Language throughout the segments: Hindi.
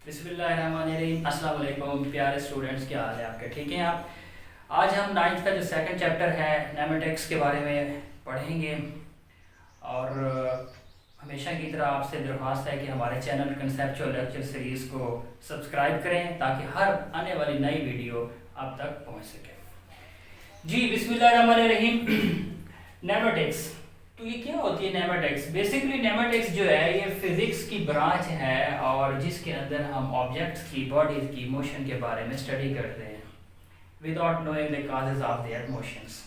बिस्मिल्लाहिर्रहमानिर्रहीम। अस्सलाम वालेकुम प्यारे स्टूडेंट्स, क्या हाल है आपके? ठीक हैं आप? आज हम नाइन्थ का जो सेकंड चैप्टर है नेमेटिक्स के बारे में पढ़ेंगे। और हमेशा की तरह आपसे दरख्वास्त है कि हमारे चैनल कंसेप्चुअल लेक्चर सीरीज़ को सब्सक्राइब करें ताकि हर आने वाली नई वीडियो आप तक पहुंच सके। जी बिस्मिल्लाहिर्रहमानिर्रहीम। नेमेटिक्स, तो ये क्या होती है नेमेटिक्स? बेसिकली नेमेटिक्स जो है ये फिजिक्स की ब्रांच है और जिसके अंदर हम ऑब्जेक्ट्स की बॉडीज की मोशन के बारे में स्टडी करते हैं without knowing the causes of their motions.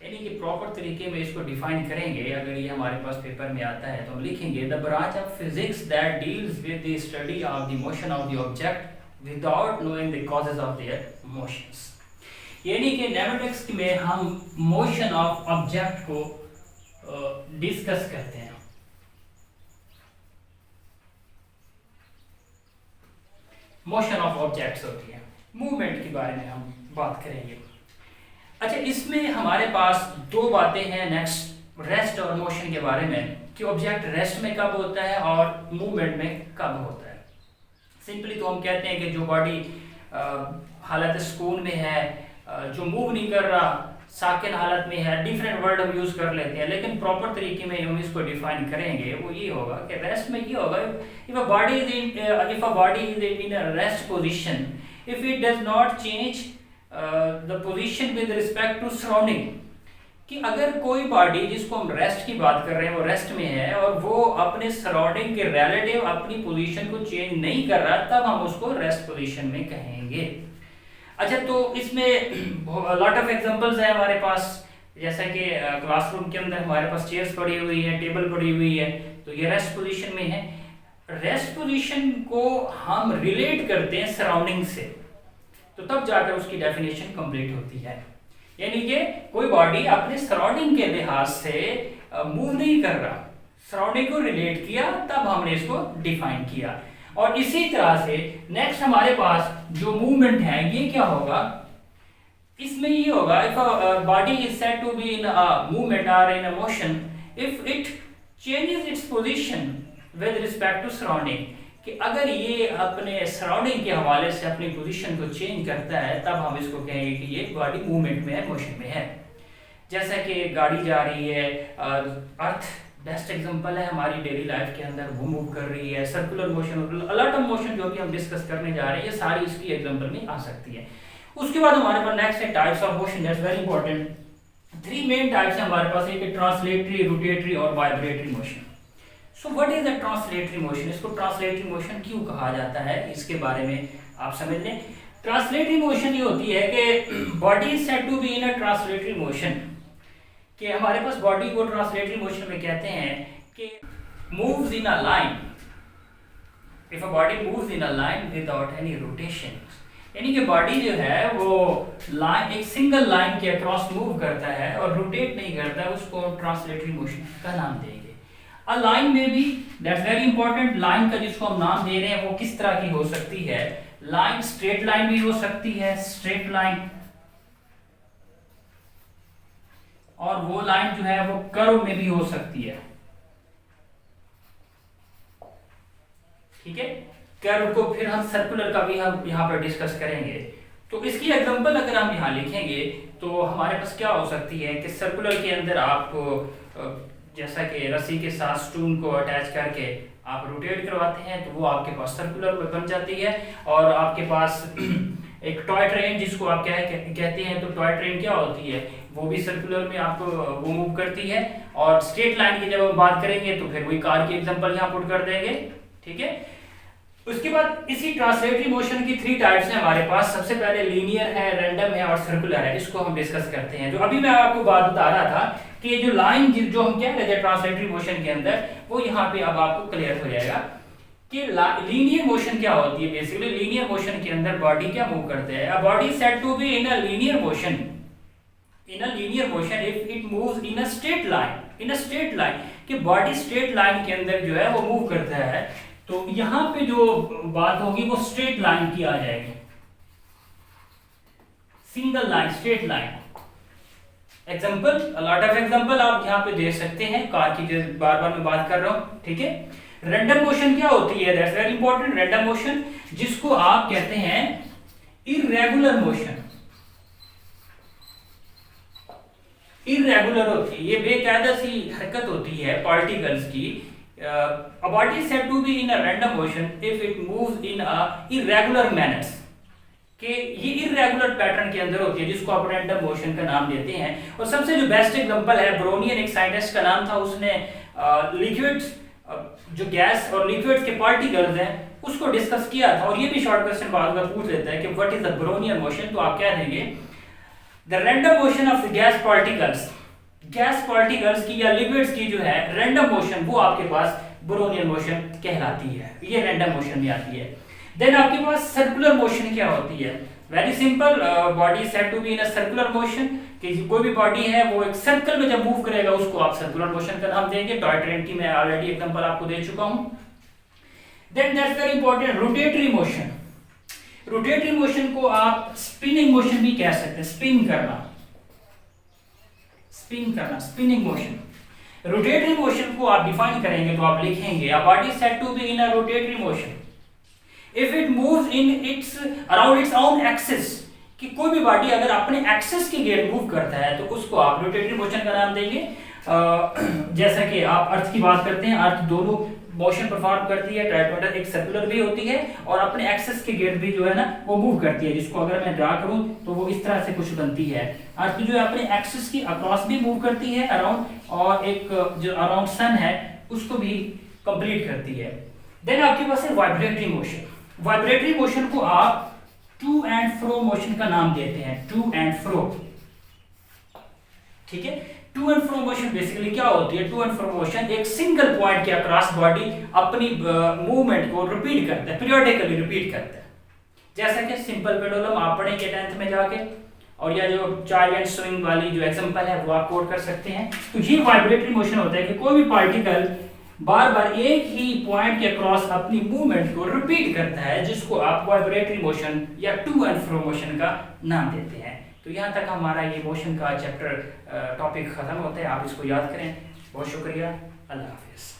यानी कि प्रॉपर तरीके में इसको डिफाइन करेंगे। अगर ये हमारे पास पेपर में आता है तो हम लिखेंगे the branch of physics that deals with the study of the motion of the object without knowing the causes of their motions. यानी कि नेमेटिक्स में हम मोशन ऑफ ऑब्जेक्ट को डिस्कस करते हैं। मोशन ऑफ ऑब्जेक्ट्स होती है, मूवमेंट के बारे में हम बात करेंगे। अच्छा, इसमें हमारे पास दो बातें हैं नेक्स्ट, रेस्ट और मोशन के बारे में, कि ऑब्जेक्ट रेस्ट में कब होता है और मूवमेंट में कब होता है। सिंपली तो हम कहते हैं कि जो बॉडी हालत सुकून में है, जो मूव नहीं कर रहा, साकिन हालत में है, डिफरेंट वर्ड हम यूज कर लेते हैं, लेकिन प्रॉपर तरीके में हम इसको डिफाइन करेंगे वो ये होगा कि रेस्ट में ये होगा if a body is in a rest position, if it does not change the position with respect to surrounding, कि अगर कोई बॉडी जिसको हम रेस्ट की बात कर रहे हैं वो रेस्ट में है और वो अपने सराउंडिंग के रिलेटिव अपनी पोजीशन को चेंज नहीं कर रहा, तब हम उसको रेस्ट पोजीशन में कहेंगे। अच्छा, तो इसमें लॉट ऑफ एग्जांपल्स है हमारे पास, जैसा कि क्लासरूम के अंदर हमारे पास चेयर्स पड़ी हुई है, टेबल पड़ी हुई है, तो ये रेस्ट पोजीशन में है। रेस्ट पोजीशन को हम रिलेट करते हैं सराउंडिंग से, तो तब जाकर उसकी डेफिनेशन कंप्लीट होती है। यानी कि कोई बॉडी अपने सराउंडिंग के लिहाज से मूव नहीं कर रहा, सराउंडिंग को रिलेट किया, तब हमने इसको डिफाइन किया। और इसी तरह से नेक्स्ट हमारे पास जो मूवमेंट है ये क्या होगा, इसमें ये होगा if a body is said to be in a movement और in a motion if it changes its position with respect to surrounding, कि अगर ये अपने सराउंडिंग के हवाले से अपनी पोजीशन को चेंज करता है तब हम इसको कहेंगे कि ये बॉडी मूवमेंट में है, मोशन में है। जैसा कि गाड़ी जा रही है, अर्थ बेस्ट एग्जांपल है हमारी डेली लाइफ के अंदर, वो मूव कर रही है, circular motion, a lot of motion जो कि हम डिस्कस करने जा रहे हैं, ये सारी इसकी एग्जांपल में आ सकती है। उसके बाद हमारे पास नेक्स्ट है types of motion, that's very important. Three main types हैं हमारे पास, एक है ट्रांसलेटरी, रोटेटरी और vibratory motion. So what is the translatory motion? इसको ट्रांसलेटरी मोशन क्यों कहा जाता है, इसके बारे में आप समझ लें। ट्रांसलेटरी मोशन ये होती है कि body is said to be in a translatory motion, कि हमारे पास बॉडी को ट्रांसलेटरी मोशन में कहते हैं कि moves in a line, if a body moves in a line without any rotation, यानी कि बॉडी जो है वो लाइन, एक सिंगल लाइन के अक्रॉस मूव करता है और रोटेट नहीं करता है, उसको ट्रांसलेटरी मोशन का नाम देंगे। अ लाइन में भी, दैट्स वेरी इंपॉर्टेंट, लाइन का जिसको हम नाम दे रहे हैं वो किस तरह की हो सकती है। लाइन स्ट्रेट लाइन भी हो सकती है, स्ट्रेट लाइन, और वो लाइन जो है वो कर्व में भी हो सकती है। ठीक है, कर्व को फिर हम सर्कुलर का भी हम यहाँ पर डिस्कस करेंगे। तो इसकी एग्जांपल अगर हम यहाँ लिखेंगे तो हमारे पास क्या हो सकती है कि सर्कुलर के अंदर आपको जैसा कि रस्सी के साथ स्टून को अटैच करके आप रोटेट करवाते हैं तो वो आपके पास सर्कुलर बन जाती है। और आपके पास एक टॉय ट्रेन जिसको आप क्या कहते हैं, तो टॉय ट्रेन क्या होती है, वो भी सर्कुलर में आपको वो मूव करती है। और स्ट्रेट लाइन की जब हम बात करेंगे तो फिर वही कार की एग्जांपल यहाँ पुट कर देंगे। ठीक है, उसके बाद इसी ट्रांसलेटरी मोशन की थ्री टाइप्स हैं हमारे पास। सबसे पहले लीनियर है, रैंडम है और सर्कुलर है, इसको हम डिस्कस करते हैं। जो अभी मैं आपको बात बता रहा था कि जो लाइन जो हम कह रहे थे ट्रांसलेटरी मोशन के अंदर, वो यहाँ पे अब आपको क्लियर हो जाएगा कि लीनियर मोशन क्या होती है। बेसिकली लीनियर मोशन के अंदर बॉडी क्या मूव करते हैं। A body said to be in a linear motion, in a linear motion if it moves in a straight line, in a straight line, कि बॉडी स्ट्रेट लाइन के अंदर जो है वो मूव करता है। तो यहां पे जो बात होगी वो स्ट्रेट लाइन की आ जाएगी, single line, straight line. Example, lot of example आप यहाँ पे दे सकते हैं, कार की जो बार बार मैं बात कर रहा हूं। ठीक है, रैंडम मोशन क्या होती है, that's very important. Random motion जिसको आप कहते हैं इर्रेगुलर मोशन, इर्रेगुलर होती है, ये बेकायदा सी हरकत होती है पार्टिकल्स की। a body is said to be in a random motion if it moves in a irregular manners, कि ये इरेगुलर पैटर्न के अंदर होती है जिसको आप रैंडम मोशन का नाम देते हैं। और सबसे जो बेस्ट एग्जांपल है ब्रोनियन, एक साइंटिस्ट का नाम था, उसने लिक्विड्स, जो गैस और लिक्विड्स के पार्टिकल्स हैं उसको डिस्कस किया था। और ये भी शॉर्ट क्वेश्चन बाद में पूछ लेता है कि what is the Brownian motion, तो आप क्या देंगे, the random motion of gas particles, gas particles की या लिक्विड्स की जो है रैंडम मोशन, वो आपके पास ब्रोनियन मोशन कहलाती है, ये रैंडम मोशन में आती है। देन आपके पास सर्कुलर मोशन क्या होती है, very simple, body said to be in a circular motion, कि कोई भी बॉडी है वो एक सर्कल में जब मूव करेगा उसको आप सर्कुलर मोशन का नाम देंगे। टॉय ट्रेन की मैं ऑलरेडी एग्जांपल आपको दे चुका हूं। Then that's very important, rotatory motion. Rotatory motion को आप स्पिनिंग मोशन भी कह सकते हैं, स्पिन करना, स्पिन करना, स्पिनिंग मोशन। रोटेटरी मोशन को आप डिफाइन करेंगे तो आप लिखेंगे a body said to be in a rotatory motion if it moves in its around its own axis, कि कोई भी बॉडी अगर अपने एक्सिस के गिर्द मूव करता है तो उसको आप रोटेटरी मोशन का नाम देंगे। जैसा कि आप अर्थ की बात करते हैं, अर्थ दोनों मोशन परफॉर्म करती है, ट्राइटोटर एक सर्कुलर भी होती है और अपने एक्सिस के गिर्द भी जो है ना वो मूव करती है, जिसको अगर मैं ड्रा करूं तो वो इस तरह से कुछ बनती है। अर्थ जो है अपने एक्सिस की अक्रॉस भी मूव करती है अराउंड, और एक जो अराउंड सन है उसको भी कंप्लीट करती है। देन आपके पास है वाइब्रेटरी मोशन। वाइब्रेटरी मोशन को आप टू एंड फ्रो मोशन का नाम देते हैं, टू एंड फ्रो, ठीक है। To and fro motion basically क्या होती है, टू एंड फ्रो मोशन एक सिंगल पॉइंट के अक्रॉस बॉडी अपनी मूवमेंट को रिपीट करता है, पीरियोडिकली रिपीट करता है। जैसा कि सिंपल पेंडुलम आप पढ़ेंगे 10th में जाके, और या जो चाइल्ड एंड स्विंग वाली जो एग्जांपल है वो आप कोड कर सकते हैं। तो ये वाइब्रेटरी मोशन होता है कि कोई भी पार्टिकल बार बार एक ही पॉइंट के अक्रॉस अपनी मूवमेंट को रिपीट करता है, जिसको आप वाइब्रेटरी मोशन या टू एंड फ्रो मोशन का नाम देते हैं। तो यहाँ तक हमारा ये मोशन का चैप्टर टॉपिक खत्म होता है। आप इसको याद करें। बहुत शुक्रिया, अल्लाह हाफिज़।